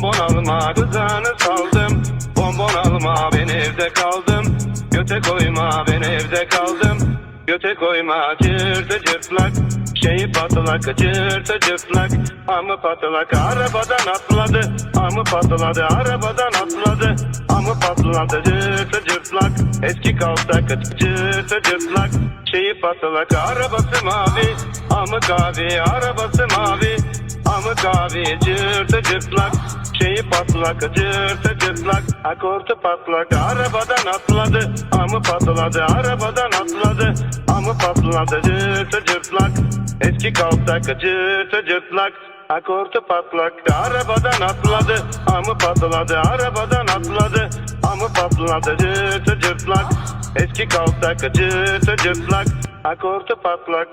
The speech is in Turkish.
Bonbon alma kızanı saldım. Bonbon alma ben evde kaldım. Göte koyma ben evde kaldım. Göte koyma cırtı cırtlak. Şeyi patlak cırtı cırtlak. Amı patlak arabadan atladı. Amı patladı arabadan atladı. Amı patladı cırtı cırtlak. Eski kaltak cırtı cırtlak. Şeyi patlak arabası mavi. Amı kavi arabası mavi. Amı kavi cırtı cırtlak. Şeyi patlak cırtı cırtlak. Akortu patlak arabadan atladı. Amı patladı arabadan atladı. Amı patladı cırtı cırtlak. Eski kaltak cırtı cırtlak. Akortu patlak arabadan atladı. Amı patladı arabadan atladı. Amı patladı cırtı cırtlak. Eski kaltak cırtı cırtlak. Akortu patlak.